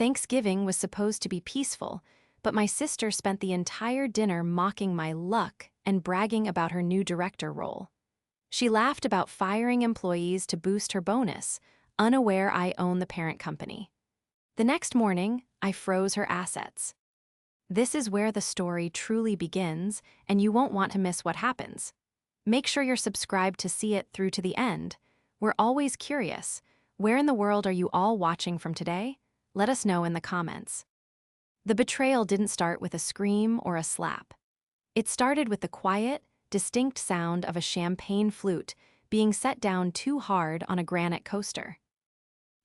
Thanksgiving was supposed to be peaceful, but my sister spent the entire dinner mocking my luck and bragging about her new director role. She laughed about firing employees to boost her bonus, unaware I own the parent company. The next morning, I froze her assets. This is where the story truly begins, and you won't want to miss what happens. Make sure you're subscribed to see it through to the end. We're always curious. Where in the world are you all watching from today? Let us know in the comments. The betrayal didn't start with a scream or a slap. It started with the quiet, distinct sound of a champagne flute being set down too hard on a granite coaster.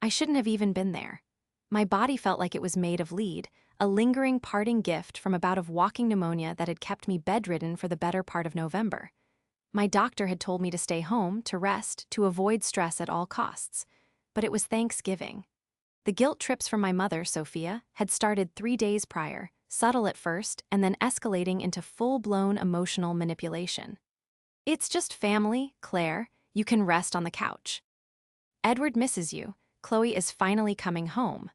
I shouldn't have even been there. My body felt like it was made of lead, a lingering parting gift from a bout of walking pneumonia that had kept me bedridden for the better part of November. My doctor had told me to stay home, to rest, to avoid stress at all costs. But it was Thanksgiving. The guilt trips from my mother, Sophia, had started 3 days prior, subtle at first, and then escalating into full-blown emotional manipulation. It's just family, Claire. You can rest on the couch. Edward misses you. Chloe is finally coming home.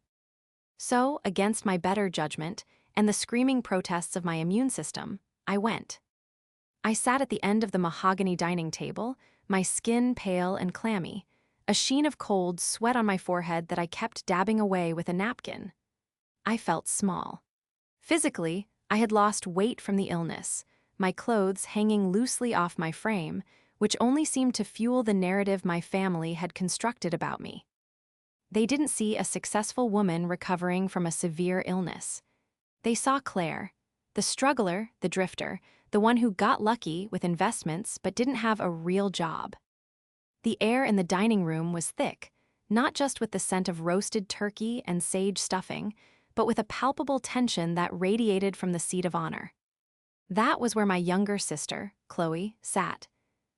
So, against my better judgment and the screaming protests of my immune system, I went. I sat at the end of the mahogany dining table, my skin pale and clammy, a sheen of cold sweat on my forehead that I kept dabbing away with a napkin. I felt small. Physically, I had lost weight from the illness, my clothes hanging loosely off my frame, which only seemed to fuel the narrative my family had constructed about me. They didn't see a successful woman recovering from a severe illness. They saw Claire, the struggler, the drifter, the one who got lucky with investments but didn't have a real job. The air in the dining room was thick, not just with the scent of roasted turkey and sage stuffing, but with a palpable tension that radiated from the seat of honor. That was where my younger sister, Chloe, sat.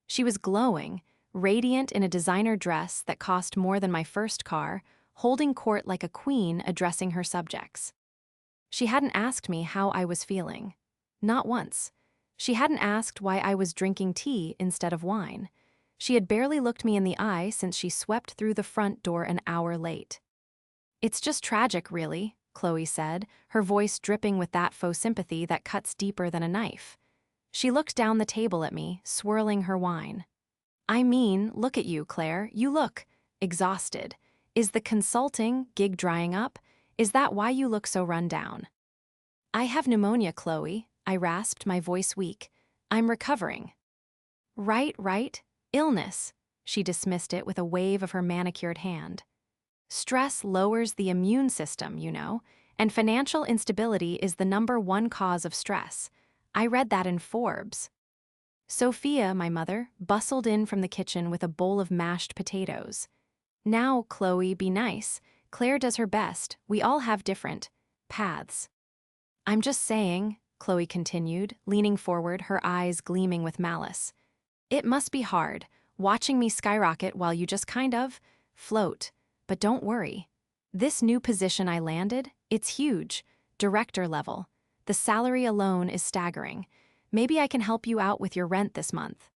She was glowing, radiant in a designer dress that cost more than my first car, holding court like a queen addressing her subjects. She hadn't asked me how I was feeling. Not once. She hadn't asked why I was drinking tea instead of wine. She had barely looked me in the eye since she swept through the front door an hour late. "It's just tragic, really," Chloe said, her voice dripping with that faux sympathy that cuts deeper than a knife. She looked down the table at me, swirling her wine. "I mean, look at you, Claire. You look exhausted. Is the consulting gig drying up? Is that why you look so run down?" "I have pneumonia, Chloe," I rasped, my voice weak. "I'm recovering." Right. Illness." She dismissed it with a wave of her manicured hand. "Stress lowers the immune system, you know, and financial instability is the #1 cause of stress. I read that in Forbes." Sophia, my mother, bustled in from the kitchen with a bowl of mashed potatoes. "Now, Chloe, be nice. Claire does her best. We all have different paths." "I'm just saying," Chloe continued, leaning forward, her eyes gleaming with malice. "It must be hard, watching me skyrocket while you just kind of float. But don't worry. This new position I landed, it's huge, director level. The salary alone is staggering. Maybe I can help you out with your rent this month."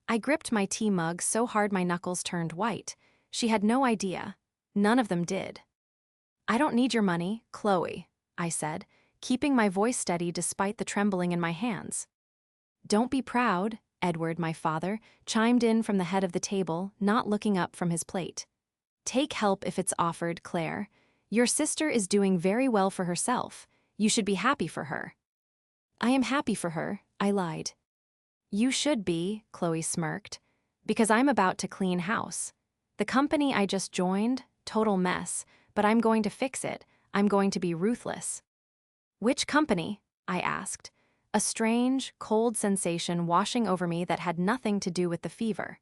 I gripped my tea mug so hard my knuckles turned white. She had no idea. None of them did. "I don't need your money, Chloe," I said, keeping my voice steady despite the trembling in my hands. "Don't be proud," Edward, my father, chimed in from the head of the table, not looking up from his plate. "Take help if it's offered, Claire. Your sister is doing very well for herself. You should be happy for her." "I am happy for her," I lied. "You should be," Chloe smirked, "because I'm about to clean house. The company I just joined, total mess, but I'm going to fix it. I'm going to be ruthless." "Which company?" I asked, a strange, cold sensation washing over me that had nothing to do with the fever.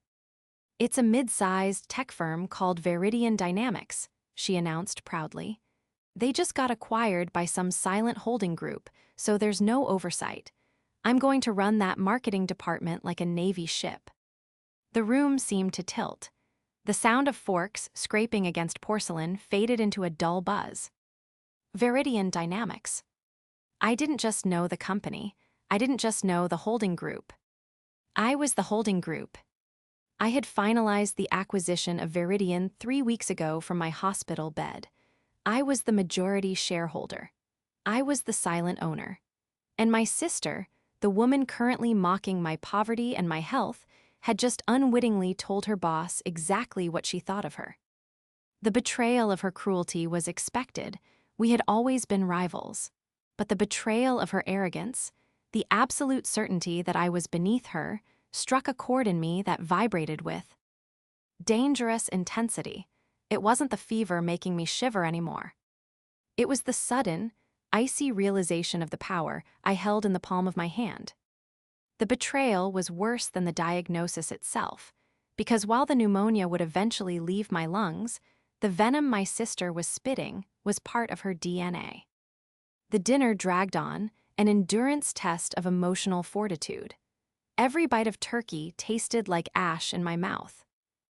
"It's a mid-sized tech firm called Viridian Dynamics," she announced proudly. "They just got acquired by some silent holding group, so there's no oversight. I'm going to run that marketing department like a Navy ship." The room seemed to tilt. The sound of forks scraping against porcelain faded into a dull buzz. Viridian Dynamics. I didn't just know the company. I didn't just know the holding group. I was the holding group. I had finalized the acquisition of Viridian 3 weeks ago from my hospital bed. I was the majority shareholder. I was the silent owner. And my sister, the woman currently mocking my poverty and my health, had just unwittingly told her boss exactly what she thought of her. The betrayal of her cruelty was expected. We had always been rivals. But the betrayal of her arrogance, the absolute certainty that I was beneath her, struck a chord in me that vibrated with dangerous intensity. It wasn't the fever making me shiver anymore. It was the sudden, icy realization of the power I held in the palm of my hand. The betrayal was worse than the diagnosis itself, because while the pneumonia would eventually leave my lungs, the venom my sister was spitting was part of her DNA. The dinner dragged on, an endurance test of emotional fortitude. Every bite of turkey tasted like ash in my mouth.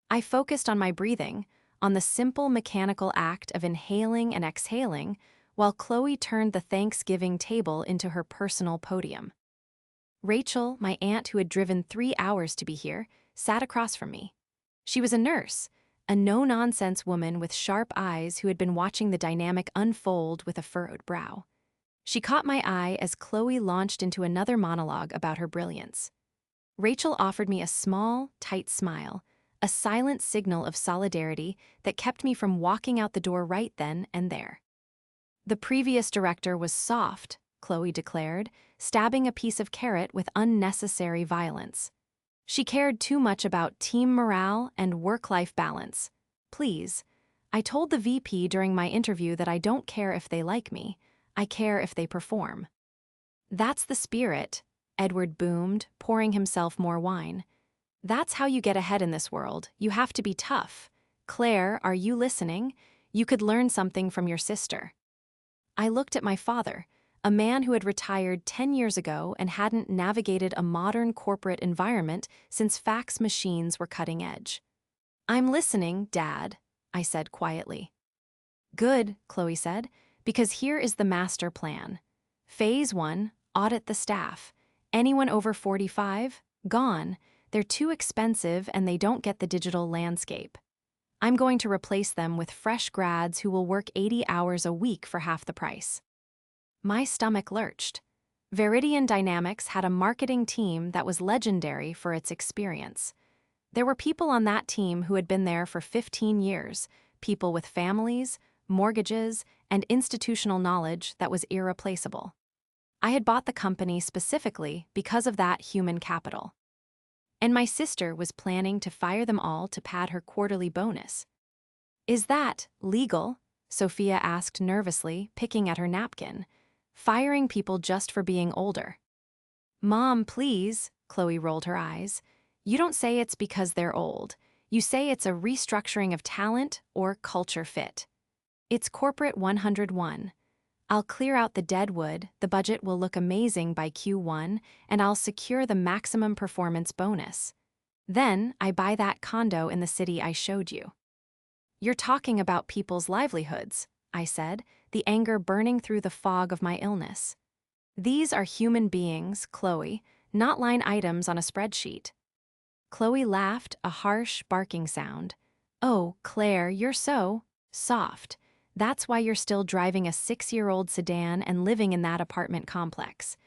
I focused on my breathing, on the simple mechanical act of inhaling and exhaling, while Chloe turned the Thanksgiving table into her personal podium. Rachel, my aunt who had driven 3 hours to be here, sat across from me. She was a nurse, a no-nonsense woman with sharp eyes who had been watching the dynamic unfold with a furrowed brow. She caught my eye as Chloe launched into another monologue about her brilliance. Rachel offered me a small, tight smile, a silent signal of solidarity that kept me from walking out the door right then and there. The previous director was soft, Chloe declared, stabbing a piece of carrot with unnecessary violence. She cared too much about team morale and work-life balance. Please, I told the VP during my interview that I don't care if they like me, I care if they perform. That's the spirit, Edward boomed, pouring himself more wine. That's how you get ahead in this world. You have to be tough. Claire, are you listening? You could learn something from your sister. I looked at my father, a man who had retired 10 years ago and hadn't navigated a modern corporate environment since fax machines were cutting edge. I'm listening, Dad, I said quietly. Good, Chloe said, because here is the master plan. Phase 1, audit the staff. Anyone over 45? Gone. They're too expensive and they don't get the digital landscape. I'm going to replace them with fresh grads who will work 80 hours a week for half the price. My stomach lurched. Veridian Dynamics had a marketing team that was legendary for its experience. There were people on that team who had been there for 15 years, people with families, mortgages, and institutional knowledge that was irreplaceable. I had bought the company specifically because of that human capital. And my sister was planning to fire them all to pad her quarterly bonus. Is that legal? Sophia asked nervously, picking at her napkin. Firing people just for being older. Mom, please, Chloe rolled her eyes. You don't say it's because they're old. You say it's a restructuring of talent or culture fit. It's corporate 101. I'll clear out the dead wood, the budget will look amazing by Q1, and I'll secure the maximum performance bonus. Then I buy that condo in the city I showed you. You're talking about people's livelihoods, I said, the anger burning through the fog of my illness. These are human beings, Chloe, not line items on a spreadsheet. Chloe laughed, a harsh, barking sound. Oh, Claire, you're so soft. That's why you're still driving a 6-year-old sedan and living in that apartment complex.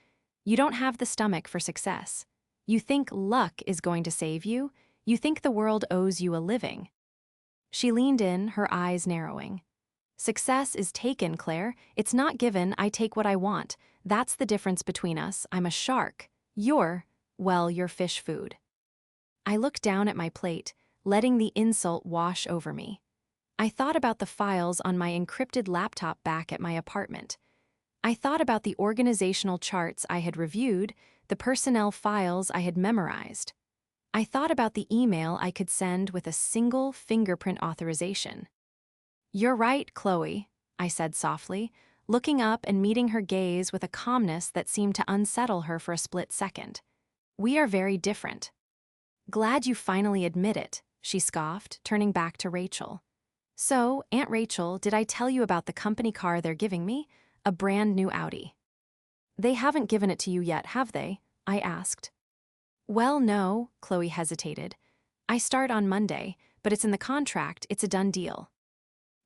You don't have the stomach for success. You think luck is going to save you. You think the world owes you a living. She leaned in, her eyes narrowing. Success is taken, Claire. It's not given. I take what I want. That's the difference between us. I'm a shark. You're fish food. I looked down at my plate, letting the insult wash over me. I thought about the files on my encrypted laptop back at my apartment. I thought about the organizational charts I had reviewed, the personnel files I had memorized. I thought about the email I could send with a single fingerprint authorization. You're right, Chloe, I said softly, looking up and meeting her gaze with a calmness that seemed to unsettle her for a split second. We are very different. Glad you finally admit it, she scoffed, turning back to Rachel. So, Aunt Rachel, did I tell you about the company car they're giving me? A brand new Audi. They haven't given it to you yet, have they? I asked. Well, no, Chloe hesitated. I start on Monday, but it's in the contract, it's a done deal.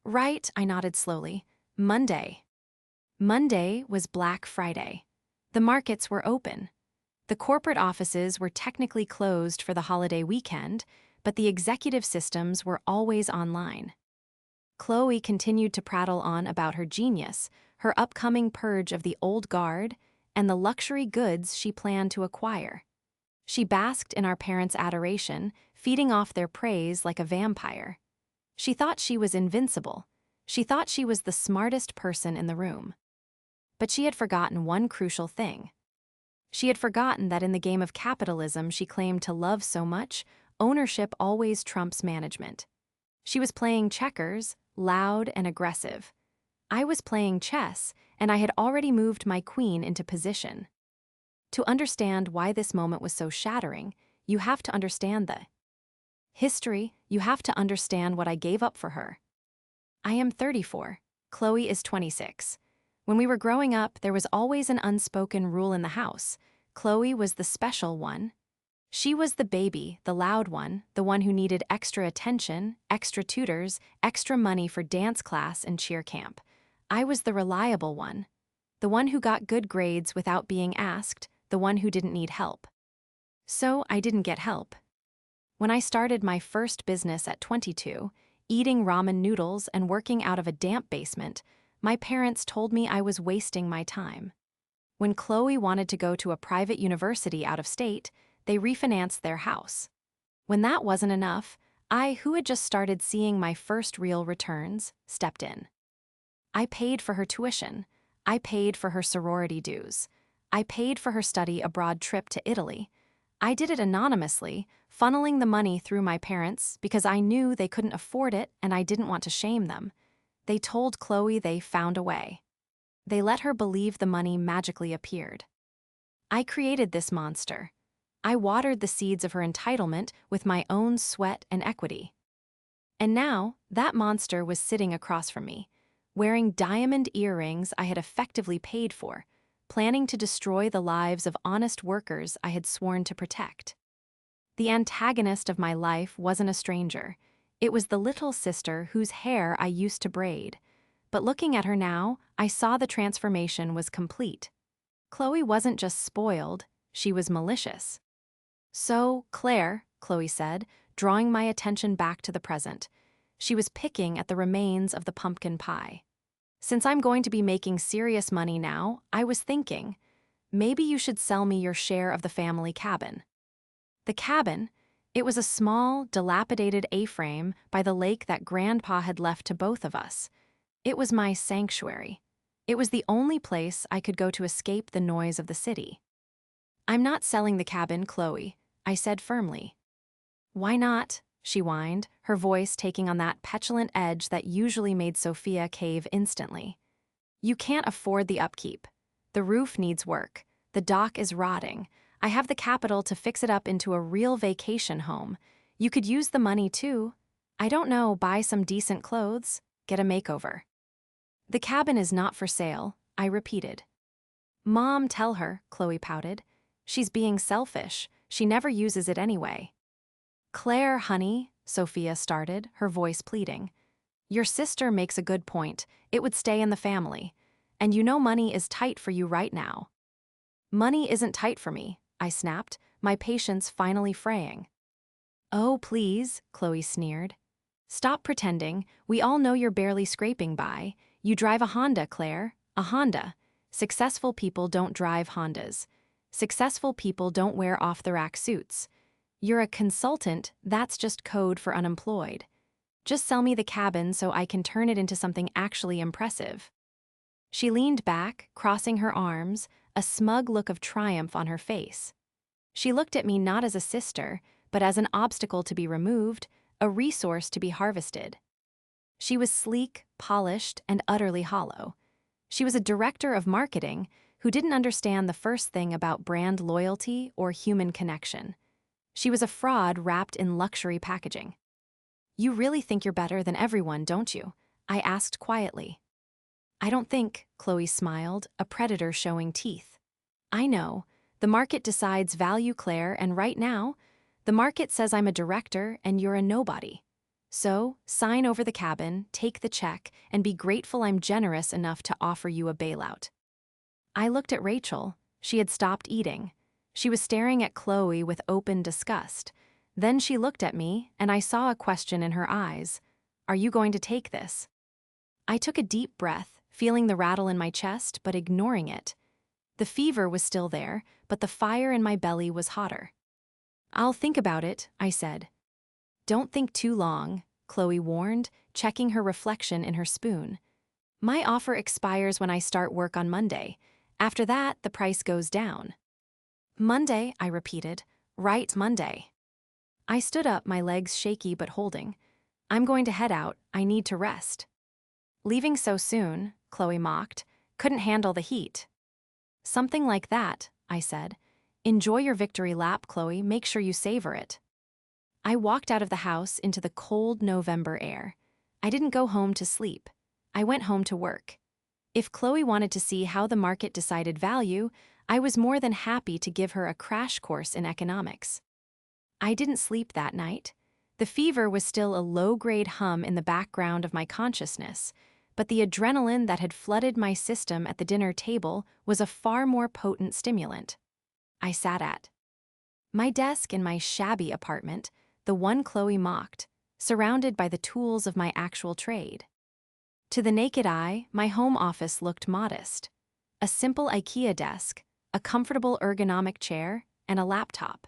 Right, I nodded slowly. Monday. Monday was Black Friday. The markets were open. The corporate offices were technically closed for the holiday weekend, but the executive systems were always online. Chloe continued to prattle on about her genius, her upcoming purge of the old guard, and the luxury goods she planned to acquire. She basked in our parents' adoration, feeding off their praise like a vampire. She thought she was invincible. She thought she was the smartest person in the room. But she had forgotten one crucial thing. She had forgotten that in the game of capitalism she claimed to love so much, ownership always trumps management. She was playing checkers, loud and aggressive. I was playing chess, and I had already moved my queen into position. To understand why this moment was so shattering, you have to understand the history, you have to understand what I gave up for her. I am 34. Chloe is 26. When we were growing up, there was always an unspoken rule in the house. Chloe was the special one. She was the baby, the loud one, the one who needed extra attention, extra tutors, extra money for dance class and cheer camp. I was the reliable one, the one who got good grades without being asked, the one who didn't need help. So I didn't get help. When I started my first business at 22, eating ramen noodles and working out of a damp basement, my parents told me I was wasting my time. When Chloe wanted to go to a private university out of state, they refinanced their house. When that wasn't enough, I, who had just started seeing my first real returns, stepped in. I paid for her tuition. I paid for her sorority dues. I paid for her study abroad trip to Italy. I did it anonymously, funneling the money through my parents because I knew they couldn't afford it and I didn't want to shame them. They told Chloe they found a way. They let her believe the money magically appeared. I created this monster. I watered the seeds of her entitlement with my own sweat and equity. And now, that monster was sitting across from me, wearing diamond earrings I had effectively paid for, planning to destroy the lives of honest workers I had sworn to protect. The antagonist of my life wasn't a stranger. It was the little sister whose hair I used to braid. But looking at her now, I saw the transformation was complete. Chloe wasn't just spoiled, she was malicious. So, Claire, Chloe said, drawing my attention back to the present. She was picking at the remains of the pumpkin pie. Since I'm going to be making serious money now, I was thinking, maybe you should sell me your share of the family cabin. The cabin? It was a small, dilapidated A-frame by the lake that Grandpa had left to both of us. It was my sanctuary. It was the only place I could go to escape the noise of the city. I'm not selling the cabin, Chloe, I said firmly. Why not? She whined, her voice taking on that petulant edge that usually made Sophia cave instantly. You can't afford the upkeep. The roof needs work. The dock is rotting. I have the capital to fix it up into a real vacation home. You could use the money too. I don't know, buy some decent clothes, get a makeover. The cabin is not for sale, I repeated. Mom, tell her, Chloe pouted. She's being selfish. She never uses it anyway. Claire, honey, Sophia started, her voice pleading. Your sister makes a good point. It would stay in the family. And you know money is tight for you right now. Money isn't tight for me, I snapped, my patience finally fraying. Oh, please, Chloe sneered. Stop pretending. We all know you're barely scraping by. You drive a Honda, Claire. A Honda. Successful people don't drive Hondas. Successful people don't wear off-the-rack suits. You're a consultant, that's just code for unemployed. Just sell me the cabin so I can turn it into something actually impressive. She leaned back, crossing her arms, a smug look of triumph on her face. She looked at me not as a sister, but as an obstacle to be removed, a resource to be harvested. She was sleek, polished, and utterly hollow. She was a director of marketing who didn't understand the first thing about brand loyalty or human connection. She was a fraud wrapped in luxury packaging. You really think you're better than everyone, don't you? I asked quietly. I don't think, Chloe smiled, a predator showing teeth. I know. The market decides value, Claire, and right now, the market says I'm a director and you're a nobody. So, sign over the cabin, take the check, and be grateful I'm generous enough to offer you a bailout. I looked at Rachel. She had stopped eating. She was staring at Chloe with open disgust. Then she looked at me, and I saw a question in her eyes. Are you going to take this? I took a deep breath, feeling the rattle in my chest, but ignoring it. The fever was still there, but the fire in my belly was hotter. I'll think about it, I said. Don't think too long, Chloe warned, checking her reflection in her spoon. My offer expires when I start work on Monday. After that, the price goes down. Monday, I repeated. Right, Monday. I stood up, my legs shaky but holding. I'm going to head out. I need to rest. Leaving so soon, Chloe mocked. Couldn't handle the heat. Something like that, I said. Enjoy your victory lap, Chloe. Make sure you savor it. I walked out of the house into the cold November air. I didn't go home to sleep. I went home to work. If Chloe wanted to see how the market decided value, I was more than happy to give her a crash course in economics. I didn't sleep that night. The fever was still a low-grade hum in the background of my consciousness, but the adrenaline that had flooded my system at the dinner table was a far more potent stimulant. I sat at my desk in my shabby apartment, the one Chloe mocked, surrounded by the tools of my actual trade. To the naked eye, my home office looked modest. A simple IKEA desk, a comfortable ergonomic chair, and a laptop.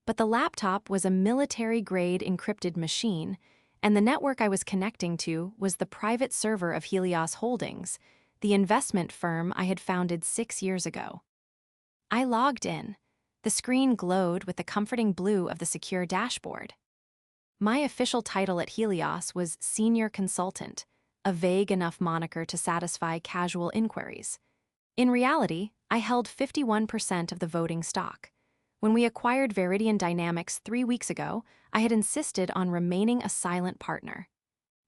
But the laptop was a military-grade encrypted machine, and the network I was connecting to was the private server of Helios Holdings, the investment firm I had founded 6 years ago. I logged in. The screen glowed with the comforting blue of the secure dashboard. My official title at Helios was Senior Consultant, a vague enough moniker to satisfy casual inquiries. In reality, I held 51% of the voting stock. When we acquired Viridian Dynamics 3 weeks ago, I had insisted on remaining a silent partner.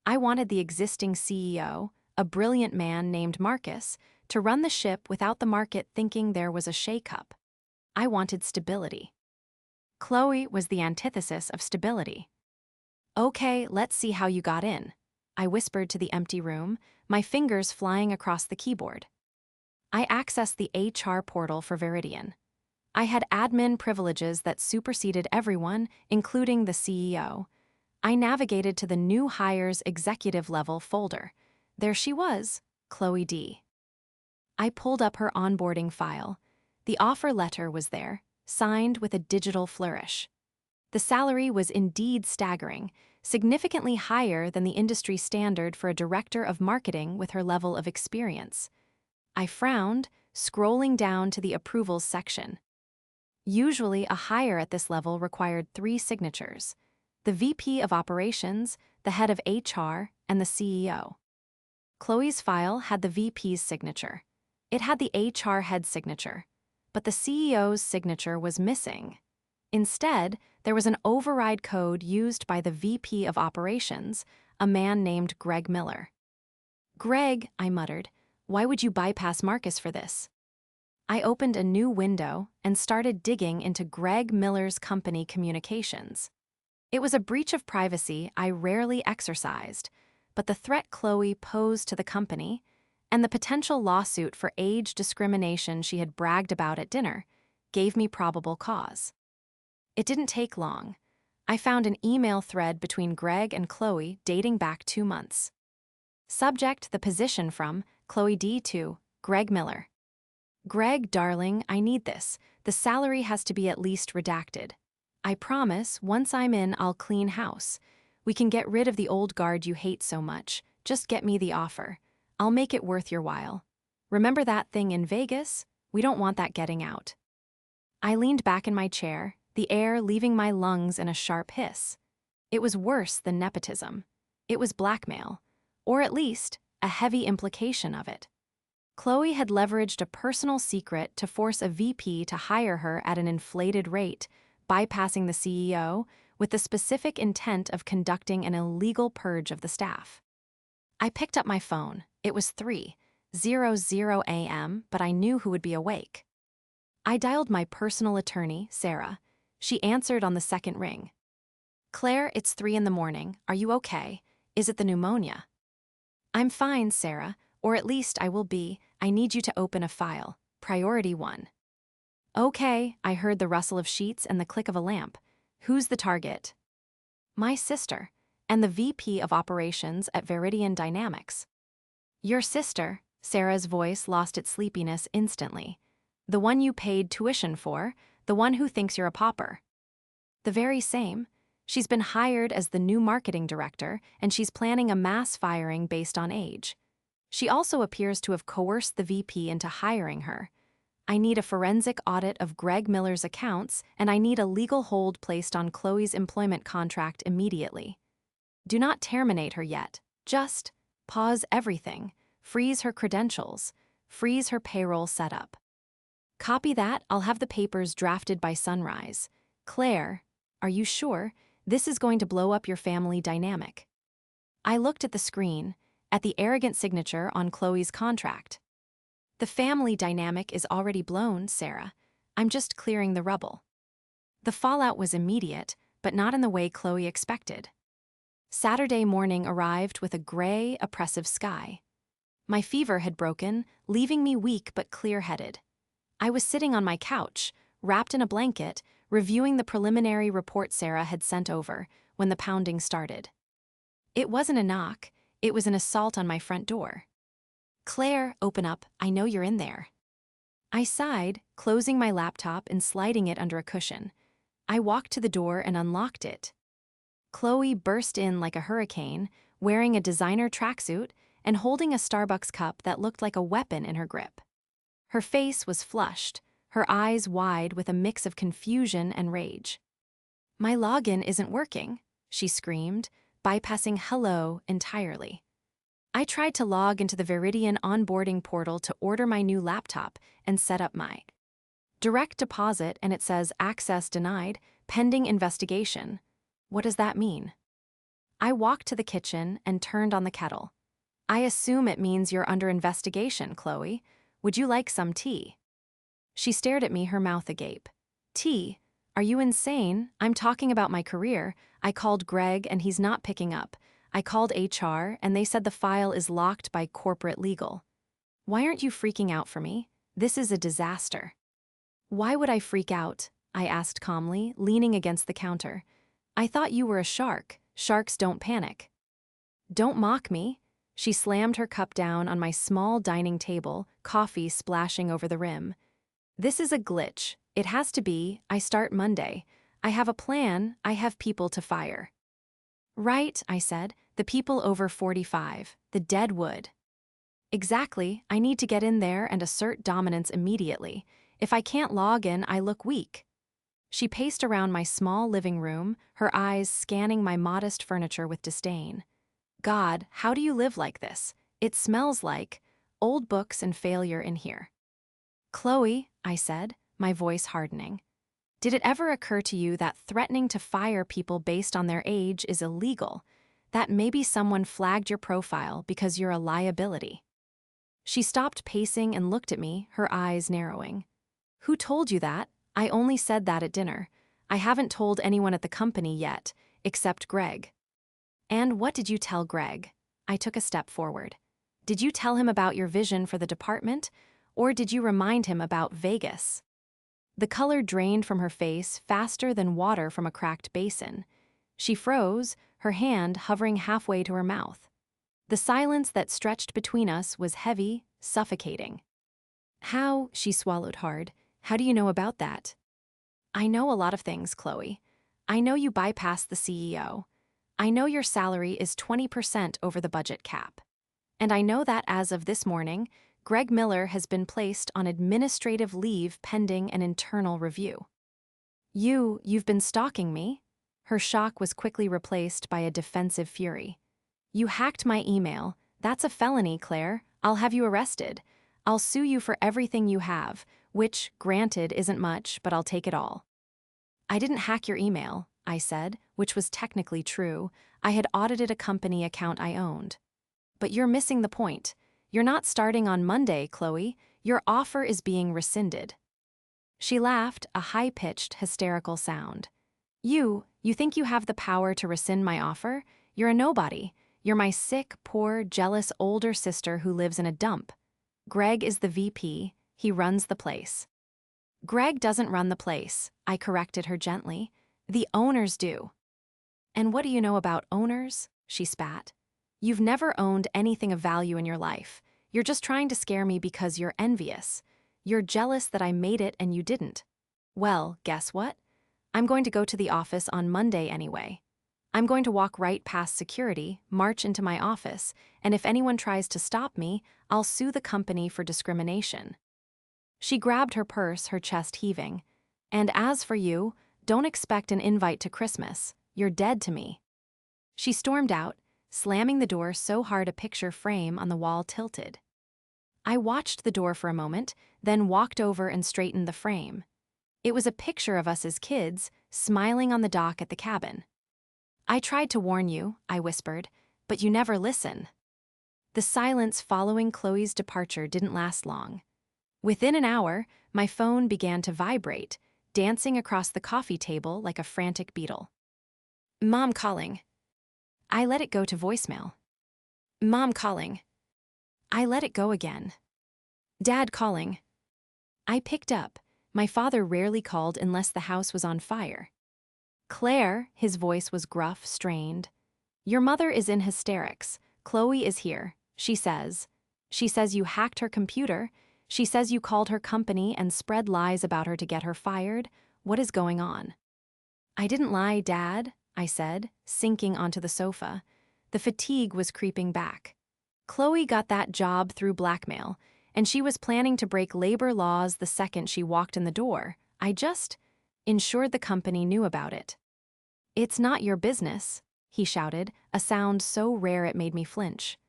I wanted the existing CEO, a brilliant man named Marcus, to run the ship without the market thinking there was a shake-up. I wanted stability. Chloe was the antithesis of stability. Okay, let's see how you got in, I whispered to the empty room, my fingers flying across the keyboard. I accessed the HR portal for Viridian. I had admin privileges that superseded everyone, including the CEO. I navigated to the new hires executive level folder. There she was, Chloe D. I pulled up her onboarding file. The offer letter was there, signed with a digital flourish. The salary was indeed staggering, significantly higher than the industry standard for a director of marketing with her level of experience. I frowned, scrolling down to the approvals section. Usually, a hire at this level required 3 signatures: the VP of Operations, the head of HR, and the CEO. Chloe's file had the VP's signature. It had the HR head's signature, but the CEO's signature was missing. Instead, there was an override code used by the VP of Operations, a man named Greg Miller. Greg, I muttered, why would you bypass Marcus for this? I opened a new window and started digging into Greg Miller's company communications. It was a breach of privacy I rarely exercised, but the threat Chloe posed to the company and the potential lawsuit for age discrimination she had bragged about at dinner gave me probable cause. It didn't take long. I found an email thread between Greg and Chloe dating back 2 months. Subject: the position from Chloe D. to Greg Miller. Greg, darling, I need this. The salary has to be at least redacted. I promise, once I'm in, I'll clean house. We can get rid of the old guard you hate so much. Just get me the offer. I'll make it worth your while. Remember that thing in Vegas? We don't want that getting out. I leaned back in my chair, the air leaving my lungs in a sharp hiss. It was worse than nepotism. It was blackmail, or at least a heavy implication of it. Chloe had leveraged a personal secret to force a VP to hire her at an inflated rate, bypassing the CEO with the specific intent of conducting an illegal purge of the staff. I picked up my phone. It was 3:00 a.m., but I knew who would be awake. I dialed my personal attorney, Sarah. She answered on the second ring. Claire, it's 3 in the morning. Are you okay? Is it the pneumonia? I'm fine, Sarah, or at least I will be. I need you to open a file. Priority 1. Okay, I heard the rustle of sheets and the click of a lamp. Who's the target? My sister, and the VP of Operations at Veridian Dynamics. Your sister, Sarah's voice lost its sleepiness instantly. The one you paid tuition for, the one who thinks you're a pauper. The very same. She's been hired as the new marketing director, and she's planning a mass firing based on age. She also appears to have coerced the VP into hiring her. I need a forensic audit of Greg Miller's accounts, and I need a legal hold placed on Chloe's employment contract immediately. Do not terminate her yet. Just pause everything, freeze her credentials, freeze her payroll setup. Copy that. I'll have the papers drafted by sunrise. Claire, are you sure? This is going to blow up your family dynamic. I looked at the screen, at the arrogant signature on Chloe's contract. The family dynamic is already blown, Sarah. I'm just clearing the rubble. The fallout was immediate, but not in the way Chloe expected. Saturday morning arrived with a gray, oppressive sky. My fever had broken, leaving me weak but clear-headed. I was sitting on my couch, wrapped in a blanket, reviewing the preliminary report Sarah had sent over, when the pounding started. It wasn't a knock, it was an assault on my front door. Claire, open up, I know you're in there. I sighed, closing my laptop and sliding it under a cushion. I walked to the door and unlocked it. Chloe burst in like a hurricane, wearing a designer tracksuit and holding a Starbucks cup that looked like a weapon in her grip. Her face was flushed, her eyes wide with a mix of confusion and rage. My login isn't working, she screamed, bypassing hello entirely. I tried to log into the Veridian onboarding portal to order my new laptop and set up my direct deposit, and it says access denied, pending investigation. What does that mean? I walked to the kitchen and turned on the kettle. I assume it means you're under investigation, Chloe. Would you like some tea? She stared at me, her mouth agape. Tea? Are you insane? I'm talking about my career. I called Greg and he's not picking up. I called HR and they said the file is locked by corporate legal. Why aren't you freaking out for me? This is a disaster. Why would I freak out? I asked calmly, leaning against the counter. I thought you were a shark. Sharks don't panic. Don't mock me. She slammed her cup down on my small dining table, coffee splashing over the rim. This is a glitch. It has to be. I start Monday. I have a plan. I have people to fire. Right, I said. The people over 45. The dead wood. Exactly. I need to get in there and assert dominance immediately. If I can't log in, I look weak. She paced around my small living room, her eyes scanning my modest furniture with disdain. God, how do you live like this? It smells like old books and failure in here. Chloe, I said, my voice hardening. Did it ever occur to you that threatening to fire people based on their age is illegal? That maybe someone flagged your profile because you're a liability? She stopped pacing and looked at me, her eyes narrowing. Who told you that? I only said that at dinner. I haven't told anyone at the company yet, except Greg. And what did you tell Greg? I took a step forward. Did you tell him about your vision for the department, or did you remind him about Vegas? The color drained from her face faster than water from a cracked basin. She froze, her hand hovering halfway to her mouth. The silence that stretched between us was heavy, suffocating. How, she swallowed hard, how do you know about that? I know a lot of things, Chloe. I know you bypassed the CEO. I know your salary is 20% over the budget cap. And I know that as of this morning, Greg Miller has been placed on administrative leave pending an internal review. You've been stalking me? Her shock was quickly replaced by a defensive fury. You hacked my email. That's a felony, Claire. I'll have you arrested. I'll sue you for everything you have, which, granted, isn't much, but I'll take it all. I didn't hack your email, I said, which was technically true. I had audited a company account I owned. But you're missing the point. You're not starting on Monday, Chloe. Your offer is being rescinded. She laughed, a high-pitched, hysterical sound. You You think you have the power to rescind my offer? You're a nobody. You're my sick, poor, jealous older sister who lives in a dump. Greg is the VP. He runs the place. Greg doesn't run the place, I corrected her gently. The owners do. And what do you know about owners? She spat. You've never owned anything of value in your life. You're just trying to scare me because you're envious. You're jealous that I made it and you didn't. Well, guess what? I'm going to go to the office on Monday anyway. I'm going to walk right past security, march into my office, and if anyone tries to stop me, I'll sue the company for discrimination. She grabbed her purse, her chest heaving. And as for you, don't expect an invite to Christmas. You're dead to me. She stormed out, slamming the door so hard a picture frame on the wall tilted. I watched the door for a moment, then walked over and straightened the frame. It was a picture of us as kids, smiling on the dock at the cabin. I tried to warn you, I whispered, but you never listen. The silence following Chloe's departure didn't last long. Within an hour, my phone began to vibrate, dancing across the coffee table like a frantic beetle. Mom calling. I let it go to voicemail. Mom calling. I let it go again. Dad calling. I picked up. My father rarely called unless the house was on fire. Claire, his voice was gruff, strained. Your mother is in hysterics. Chloe is here, she says. She says you hacked her computer. She says you called her company and spread lies about her to get her fired. What is going on? I didn't lie, Dad, I said, sinking onto the sofa. The fatigue was creeping back. Chloe got that job through blackmail, and she was planning to break labor laws the second she walked in the door. I just ensured the company knew about it. It's not your business, he shouted, a sound so rare it made me flinch.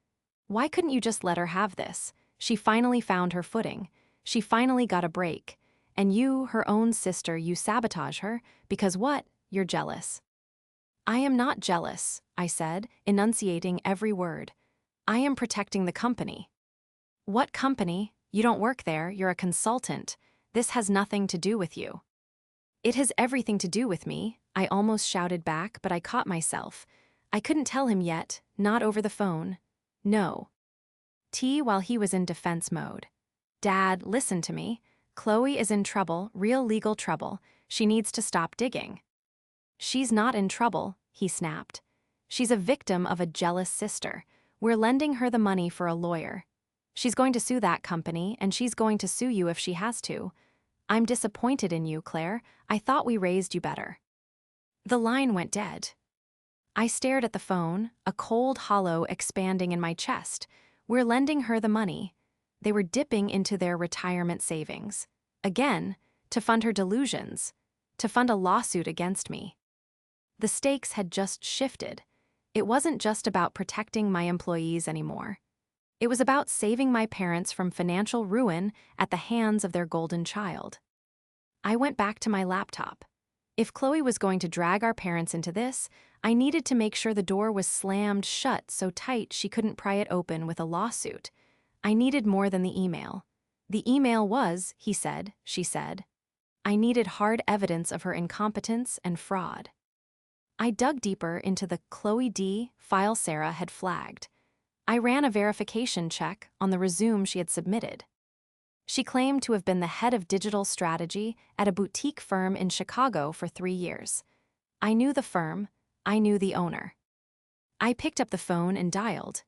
Why couldn't you just let her have this? She finally found her footing. She finally got a break. And you, her own sister, you sabotage her because what? You're jealous. I am not jealous, I said, enunciating every word. I am protecting the company. What company? You don't work there, you're a consultant. This has nothing to do with you. It has everything to do with me, I almost shouted back, but I caught myself. I couldn't tell him yet, not over the phone. No. While he was in defense mode. Dad, listen to me. Chloe is in trouble, real legal trouble. She needs to stop digging. She's not in trouble, he snapped. She's a victim of a jealous sister. We're lending her the money for a lawyer. She's going to sue that company, and she's going to sue you if she has to. I'm disappointed in you, Claire. I thought we raised you better. The line went dead. I stared at the phone, a cold hollow expanding in my chest. We're lending her the money. They were dipping into their retirement savings. Again, to fund her delusions. To fund a lawsuit against me. The stakes had just shifted. It wasn't just about protecting my employees anymore. It was about saving my parents from financial ruin at the hands of their golden child. I went back to my laptop. If Chloe was going to drag our parents into this, I needed to make sure the door was slammed shut so tight she couldn't pry it open with a lawsuit. I needed more than the email. The email was, he said, she said. I needed hard evidence of her incompetence and fraud. I dug deeper into the Chloe D. file Sarah had flagged. I ran a verification check on the resume she had submitted. She claimed to have been the head of digital strategy at a boutique firm in Chicago for 3 years. I knew the firm. I knew the owner. I picked up the phone and dialed.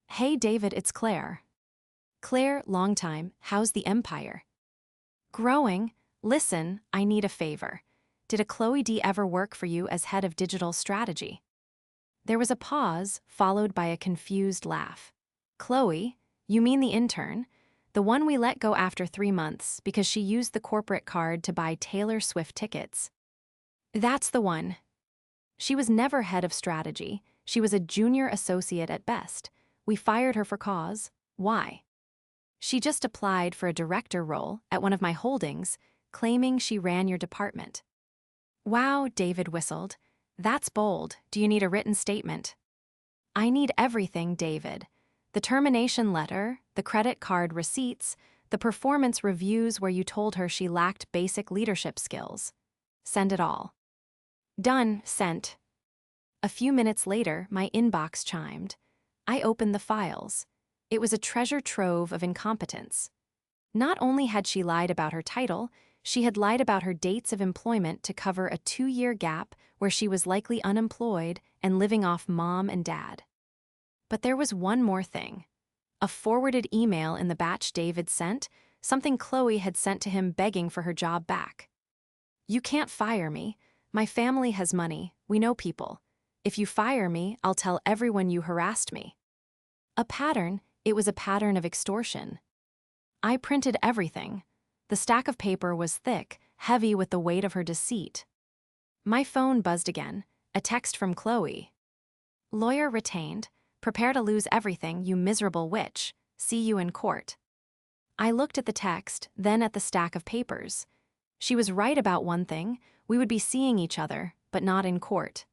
Hey, David, it's Claire. Claire, long time, how's the empire? Growing. Listen, I need a favor. Did a Chloe D ever work for you as head of digital strategy? There was a pause, followed by a confused laugh. Chloe, you mean the intern? The one we let go after 3 months because she used the corporate card to buy Taylor Swift tickets. That's the one. She was never head of strategy. She was a junior associate at best. We fired her for cause. Why? She just applied for a director role at one of my holdings, claiming she ran your department. Wow, David whistled. That's bold. Do you need a written statement? I need everything, David. The termination letter, the credit card receipts, the performance reviews where you told her she lacked basic leadership skills. Send it all. Done, sent. A few minutes later, my inbox chimed. I opened the files. It was a treasure trove of incompetence. Not only had she lied about her title, she had lied about her dates of employment to cover a 2-year gap where she was likely unemployed and living off mom and dad. But there was one more thing. A forwarded email in the batch David sent, something Chloe had sent to him begging for her job back. You can't fire me. My family has money. We know people. If you fire me, I'll tell everyone you harassed me. A pattern, it was a pattern of extortion. I printed everything. The stack of paper was thick, heavy with the weight of her deceit. My phone buzzed again, a text from Chloe. Lawyer retained. Prepare to lose everything, you miserable witch. See you in court. I looked at the text, then at the stack of papers. She was right about one thing. We would be seeing each other, but not in court.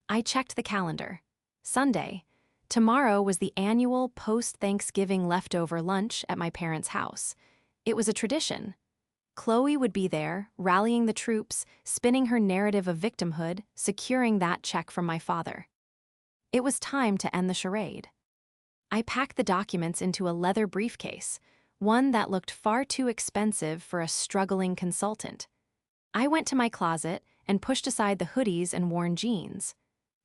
I checked the calendar. Sunday. Tomorrow was the annual post-Thanksgiving leftover lunch at my parents' house. It was a tradition. Chloe would be there, rallying the troops, spinning her narrative of victimhood, securing that check from my father. It was time to end the charade. I packed the documents into a leather briefcase, one that looked far too expensive for a struggling consultant. I went to my closet and pushed aside the hoodies and worn jeans.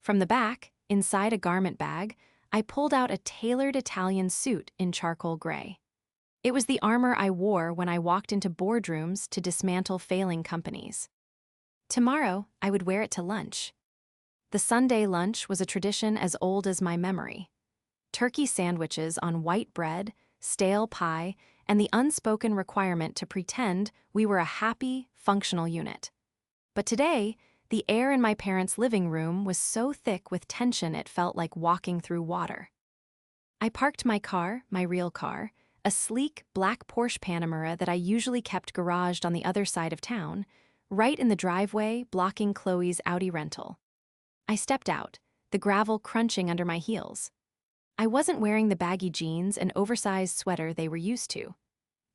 From the back, inside a garment bag, I pulled out a tailored Italian suit in charcoal gray. It was the armor I wore when I walked into boardrooms to dismantle failing companies. Tomorrow, I would wear it to lunch. The Sunday lunch was a tradition as old as my memory. Turkey sandwiches on white bread, stale pie, and the unspoken requirement to pretend we were a happy, functional unit. But today, the air in my parents' living room was so thick with tension it felt like walking through water. I parked my car, my real car, a sleek black Porsche Panamera that I usually kept garaged on the other side of town, right in the driveway blocking Chloe's Audi rental. I stepped out, the gravel crunching under my heels. I wasn't wearing the baggy jeans and oversized sweater they were used to.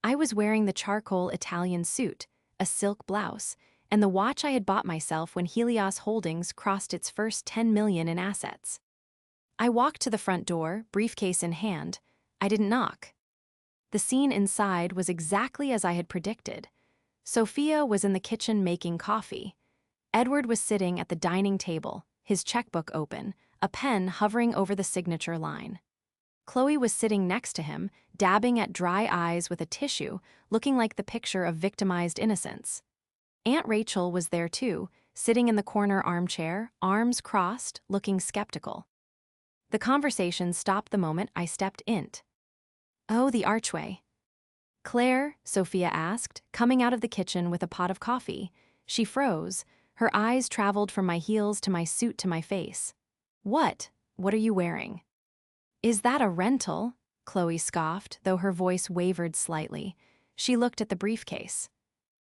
I was wearing the charcoal Italian suit, a silk blouse, and the watch I had bought myself when Helios Holdings crossed its first $10 million in assets. I walked to the front door, briefcase in hand. I didn't knock. The scene inside was exactly as I had predicted. Sophia was in the kitchen making coffee. Edward was sitting at the dining table, his checkbook open, a pen hovering over the signature line. Chloe was sitting next to him, dabbing at dry eyes with a tissue, looking like the picture of victimized innocence. Aunt Rachel was there too, sitting in the corner armchair, arms crossed, looking skeptical. The conversation stopped the moment I stepped in. Oh, the archway. Claire, Sophia asked, coming out of the kitchen with a pot of coffee. She froze. Her eyes traveled from my heels to my suit to my face. What? What are you wearing? Is that a rental? Chloe scoffed, though her voice wavered slightly. She looked at the briefcase.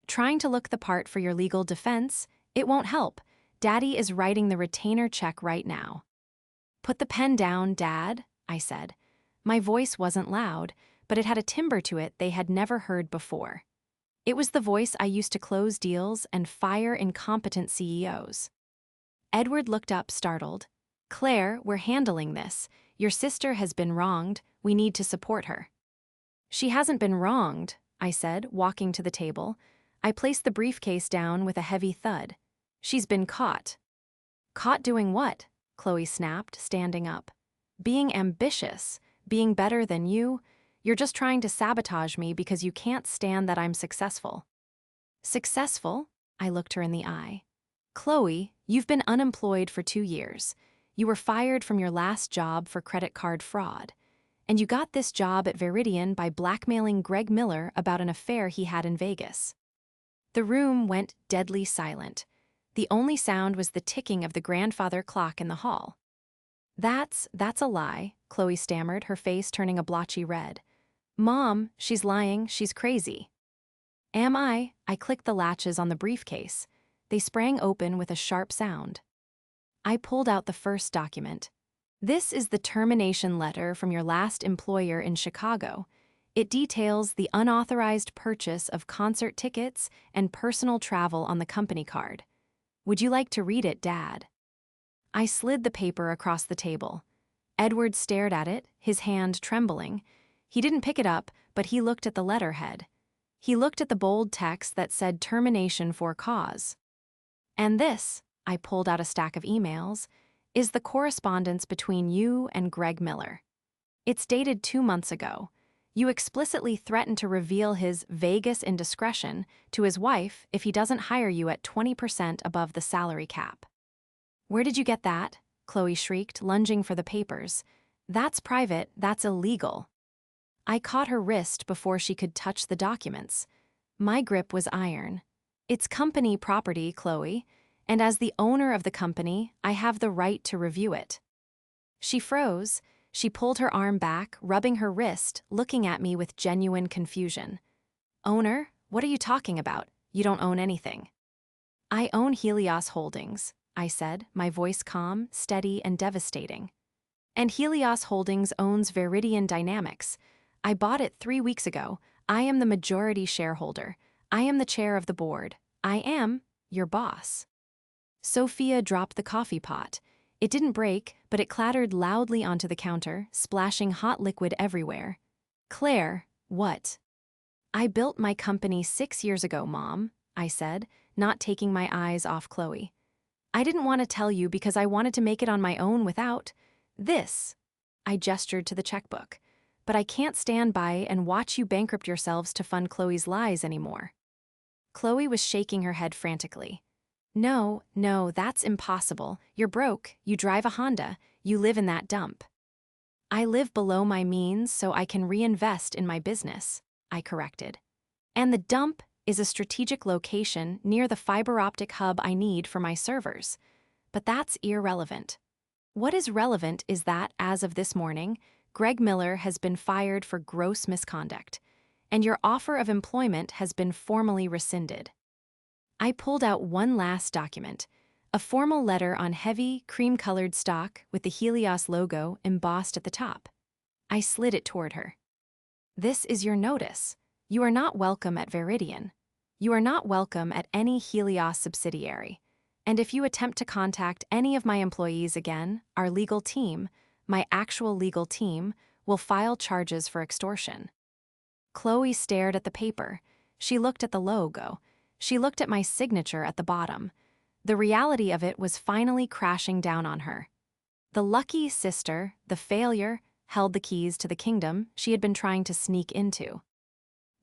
Trying to look the part for your legal defense? It won't help. Daddy is writing the retainer check right now. Put the pen down, Dad, I said. My voice wasn't loud, but it had a timbre to it they had never heard before. It was the voice I used to close deals and fire incompetent CEOs. Edward looked up, startled. Claire, we're handling this. Your sister has been wronged. We need to support her. She hasn't been wronged, I said, walking to the table. I placed the briefcase down with a heavy thud. She's been caught. Caught doing what? Chloe snapped, standing up. Being ambitious, being better than you. You're just trying to sabotage me because you can't stand that I'm successful. Successful? I looked her in the eye. Chloe, you've been unemployed for 2 years. You were fired from your last job for credit card fraud. And you got this job at Veridian by blackmailing Greg Miller about an affair he had in Vegas. The room went deadly silent. The only sound was the ticking of the grandfather clock in the hall. That's a lie, Chloe stammered, her face turning a blotchy red. Mom, she's lying, she's crazy. Am I? I clicked the latches on the briefcase. They sprang open with a sharp sound. I pulled out the first document. This is the termination letter from your last employer in Chicago. It details the unauthorized purchase of concert tickets and personal travel on the company card. Would you like to read it, Dad? I slid the paper across the table. Edward stared at it, his hand trembling. He didn't pick it up, but he looked at the letterhead. He looked at the bold text that said termination for cause. And this, I pulled out a stack of emails, is the correspondence between you and Greg Miller. It's dated 2 months ago. You explicitly threatened to reveal his Vegas indiscretion to his wife if he doesn't hire you at 20% above the salary cap. Where did you get that? Chloe shrieked, lunging for the papers. That's private, that's illegal. I caught her wrist before she could touch the documents. My grip was iron. It's company property, Chloe, and as the owner of the company, I have the right to review it. She froze. She pulled her arm back, rubbing her wrist, looking at me with genuine confusion. Owner? What are you talking about? You don't own anything. I own Helios Holdings, I said, my voice calm, steady, and devastating. And Helios Holdings owns Viridian Dynamics. I bought it 3 weeks ago. I am the majority shareholder. I am the chair of the board. I am your boss. Sophia dropped the coffee pot. It didn't break, but it clattered loudly onto the counter, splashing hot liquid everywhere. Claire, what? I built my company 6 years ago, Mom, I said, not taking my eyes off Chloe. I didn't want to tell you because I wanted to make it on my own without this. I gestured to the checkbook. But I can't stand by and watch you bankrupt yourselves to fund Chloe's lies anymore. Chloe was shaking her head frantically. No, that's impossible. You're broke, you drive a Honda, you live in that dump. I live below my means so I can reinvest in my business, I corrected. And the dump is a strategic location near the fiber optic hub I need for my servers. But that's irrelevant. What is relevant is that, as of this morning, Greg Miller has been fired for gross misconduct, and your offer of employment has been formally rescinded. I pulled out one last document, a formal letter on heavy, cream-colored stock with the Helios logo embossed at the top. I slid it toward her. This is your notice. You are not welcome at Viridian. You are not welcome at any Helios subsidiary. And if you attempt to contact any of my employees again, our legal team, my actual legal team, will file charges for extortion. Chloe stared at the paper. She looked at the logo. She looked at my signature at the bottom. The reality of it was finally crashing down on her. The lucky sister, the failure, held the keys to the kingdom she had been trying to sneak into.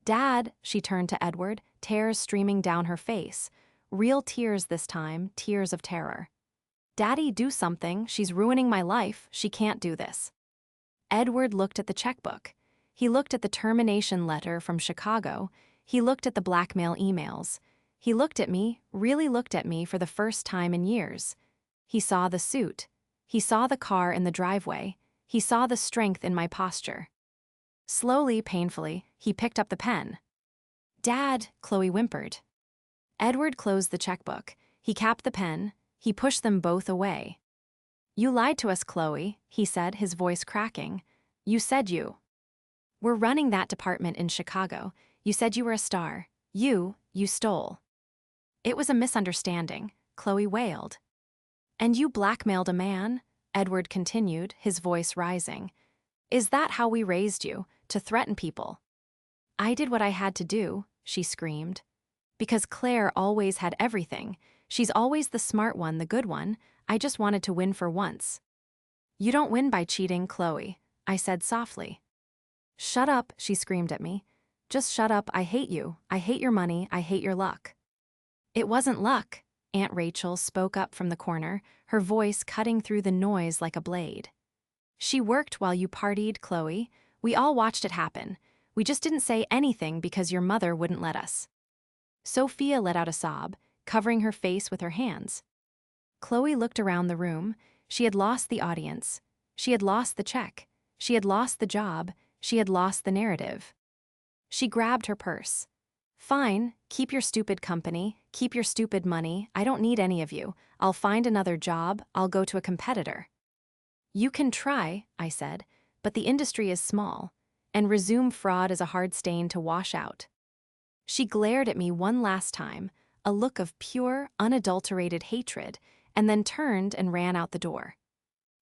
Dad, she turned to Edward, tears streaming down her face. Real tears this time, tears of terror. Daddy, do something. She's ruining my life. She can't do this. Edward looked at the checkbook. He looked at the termination letter from Chicago. He looked at the blackmail emails. He looked at me, really looked at me for the first time in years. He saw the suit. He saw the car in the driveway. He saw the strength in my posture. Slowly, painfully, he picked up the pen. Dad, Chloe whimpered. Edward closed the checkbook. He capped the pen. He pushed them both away. You lied to us, Chloe, he said, his voice cracking. You said you were running that department in Chicago. You said you were a star. You stole. It was a misunderstanding, Chloe wailed. And you blackmailed a man? Edward continued, his voice rising. Is that how we raised you, to threaten people? I did what I had to do, she screamed. Because Claire always had everything. She's always the smart one, the good one. I just wanted to win for once. You don't win by cheating, Chloe, I said softly. Shut up, she screamed at me. Just shut up, I hate you. I hate your money, I hate your luck. It wasn't luck, Aunt Rachel spoke up from the corner, her voice cutting through the noise like a blade. She worked while you partied, Chloe. We all watched it happen. We just didn't say anything because your mother wouldn't let us. Sophia let out a sob, covering her face with her hands. Chloe looked around the room. She had lost the audience. She had lost the check. She had lost the job. She had lost the narrative. She grabbed her purse. Fine, keep your stupid company, keep your stupid money. I don't need any of you. I'll find another job. I'll go to a competitor. You can try, I said, but the industry is small, and resume fraud is a hard stain to wash out. She glared at me one last time, a look of pure, unadulterated hatred, and then turned and ran out the door.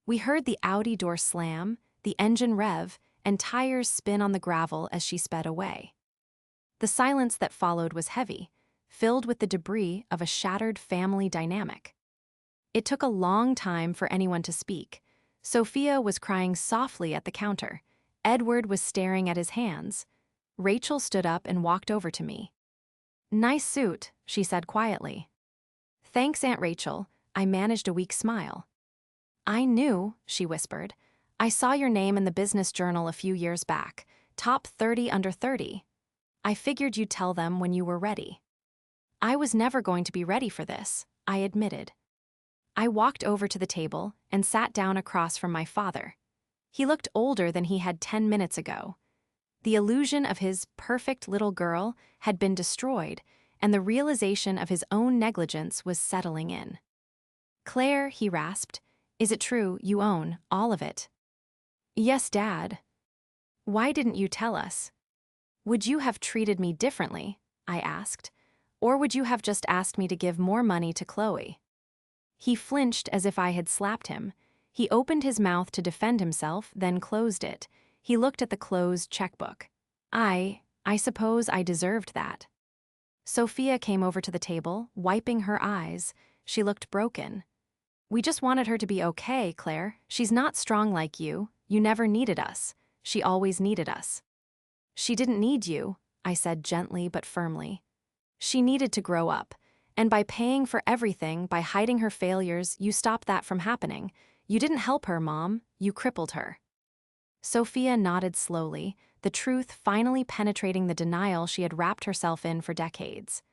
We heard the Audi door slam, the engine rev, and tires spin on the gravel as she sped away. The silence that followed was heavy, filled with the debris of a shattered family dynamic. It took a long time for anyone to speak. Sophia was crying softly at the counter. Edward was staring at his hands. Rachel stood up and walked over to me. "Nice suit," she said quietly. "Thanks, Aunt Rachel," I managed a weak smile. "I knew," she whispered. "I saw your name in the business journal a few years back, top 30 under 30. I figured you'd tell them when you were ready." I was never going to be ready for this, I admitted. I walked over to the table and sat down across from my father. He looked older than he had 10 minutes ago. The illusion of his perfect little girl had been destroyed, and the realization of his own negligence was settling in. "Claire," he rasped, "is it true you own all of it?" "Yes, Dad." "Why didn't you tell us? Would you have treated me differently?" I asked. "Or would you have just asked me to give more money to Chloe?" He flinched as if I had slapped him. He opened his mouth to defend himself, then closed it. He looked at the closed checkbook. I suppose I deserved that." Sophia came over to the table, wiping her eyes. She looked broken. "We just wanted her to be okay, Claire. She's not strong like you. You never needed us. She always needed us." "She didn't need you," I said gently but firmly. "She needed to grow up. And by paying for everything, by hiding her failures, you stopped that from happening. You didn't help her, Mom. You crippled her." Sophia nodded slowly, the truth finally penetrating the denial she had wrapped herself in for decades.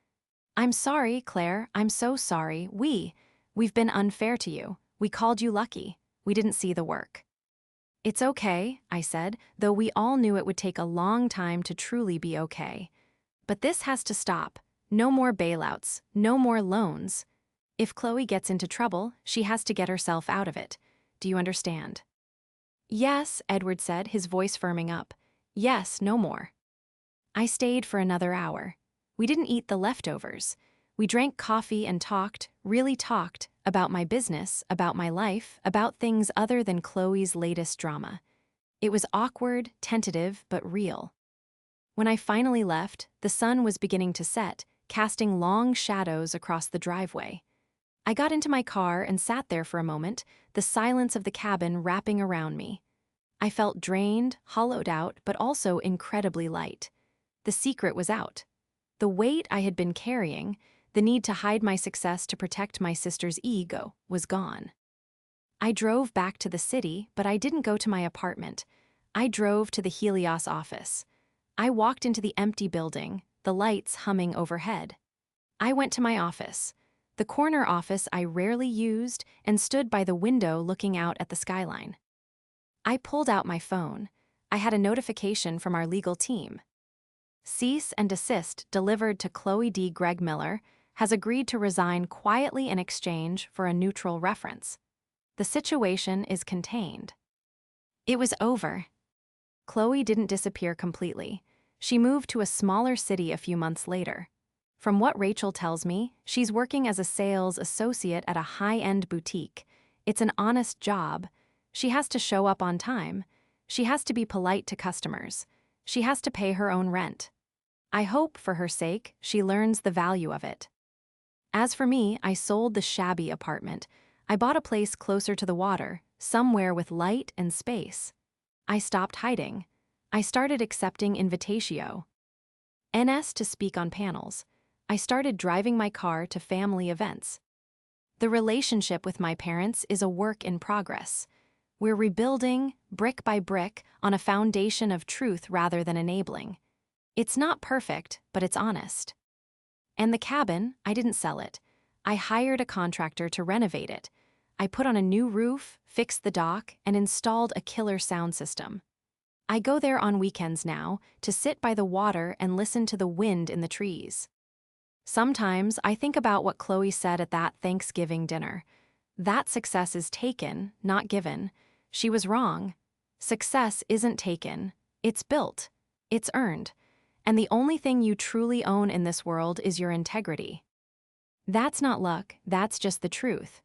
"I'm sorry, Claire. I'm so sorry. We've been unfair to you. We called you lucky. We didn't see the work." "It's okay," I said, though we all knew it would take a long time to truly be okay. "But this has to stop. No more bailouts, no more loans. If Chloe gets into trouble, she has to get herself out of it. Do you understand?" "Yes," Edward said, his voice firming up. "Yes, no more." I stayed for another hour. We didn't eat the leftovers. We drank coffee and talked, really talked, about my business, about my life, about things other than Chloe's latest drama. It was awkward, tentative, but real. When I finally left, the sun was beginning to set, casting long shadows across the driveway. I got into my car and sat there for a moment, the silence of the cabin wrapping around me. I felt drained, hollowed out, but also incredibly light. The secret was out. The weight I had been carrying, the need to hide my success to protect my sister's ego, was gone. I drove back to the city, but I didn't go to my apartment. I drove to the Helios office. I walked into the empty building, the lights humming overhead. I went to my office, the corner office I rarely used, and stood by the window looking out at the skyline. I pulled out my phone. I had a notification from our legal team. "Cease and desist delivered to Chloe D. Greg Miller has agreed to resign quietly in exchange for a neutral reference. The situation is contained." It was over. Chloe didn't disappear completely. She moved to a smaller city a few months later. From what Rachel tells me, she's working as a sales associate at a high-end boutique. It's an honest job. She has to show up on time. She has to be polite to customers. She has to pay her own rent. I hope, for her sake, she learns the value of it. As for me, I sold the shabby apartment. I bought a place closer to the water, somewhere with light and space. I stopped hiding. I started accepting invitatio. NS to speak on panels. I started driving my car to family events. The relationship with my parents is a work in progress. We're rebuilding, brick by brick, on a foundation of truth rather than enabling. It's not perfect, but it's honest. And the cabin, I didn't sell it. I hired a contractor to renovate it. I put on a new roof, fixed the dock, and installed a killer sound system. I go there on weekends now to sit by the water and listen to the wind in the trees. Sometimes I think about what Chloe said at that Thanksgiving dinner. That success is taken, not given. She was wrong. Success isn't taken. It's built. It's earned. And the only thing you truly own in this world is your integrity. That's not luck, that's just the truth.